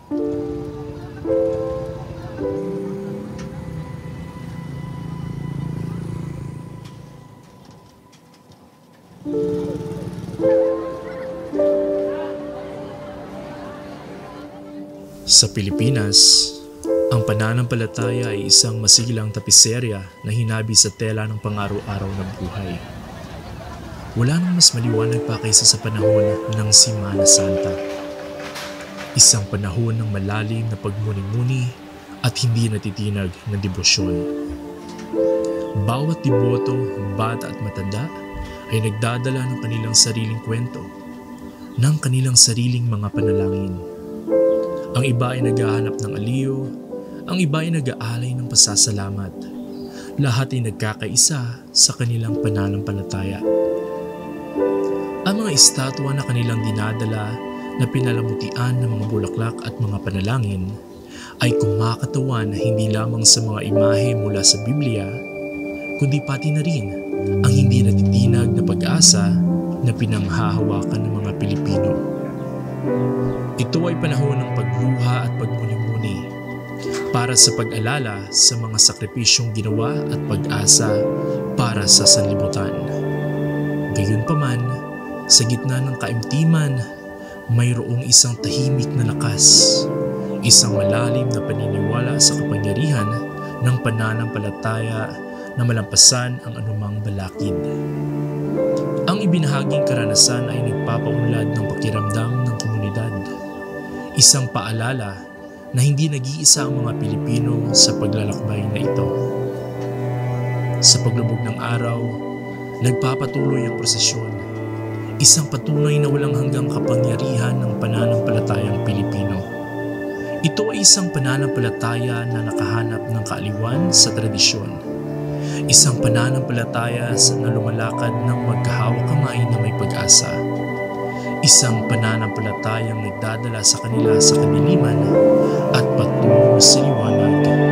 Sa Pilipinas, ang pananampalataya ay isang masilang tapiserya na hinabi sa tela ng pang-araw-araw na buhay. Wala nang mas maliwanag pa kaysa sa panahon ng Semana Santa. Isang panahon ng malalim na pagmuni-muni at hindi natitinag na debosyon. Bawat deboto, bata at matanda ay nagdadala ng kanilang sariling kwento, ng kanilang sariling mga panalangin. Ang iba ay naghahanap ng aliw, ang iba ay nag-aalay ng pasasalamat. Lahat ay nagkakaisa sa kanilang pananampalataya. Ang mga estatwa na kanilang dinadala na pinalamutian ng mga bulaklak at mga panalangin ay kumakatawan hindi lamang sa mga imahe mula sa Biblia, kundi pati na rin ang hindi natitinag na pag-asa na pinanghahawakan ng mga Pilipino. Ito ay panahon ng pagluha at pagmuni-muni para sa pag-alala sa mga sakripisyong ginawa at pag-asa para sa sanlibutan. Gayunpaman, sa gitna ng kaimtiman, mayroong isang tahimik na lakas, isang malalim na paniniwala sa kapangyarihan ng pananampalataya na malampasan ang anumang balakid. Ang ibinahaging karanasan ay nagpapaunlad ng pakiramdam ng komunidad. Isang paalala na hindi nag-iisa ang mga Pilipino sa paglalakbay na ito. Sa paglubog ng araw, nagpapatuloy ang prosesyon. Isang patunay na walang hanggang kapangyarihan ng pananampalatayang Pilipino. Ito ay isang pananampalataya na nakahanap ng kaaliwan sa tradisyon. Isang pananampalataya na lumalakad ng magkahawak kamay na may pag-asa. Isang pananampalatayang nagdadala sa kanila sa kadiliman at patungo sa liwanag.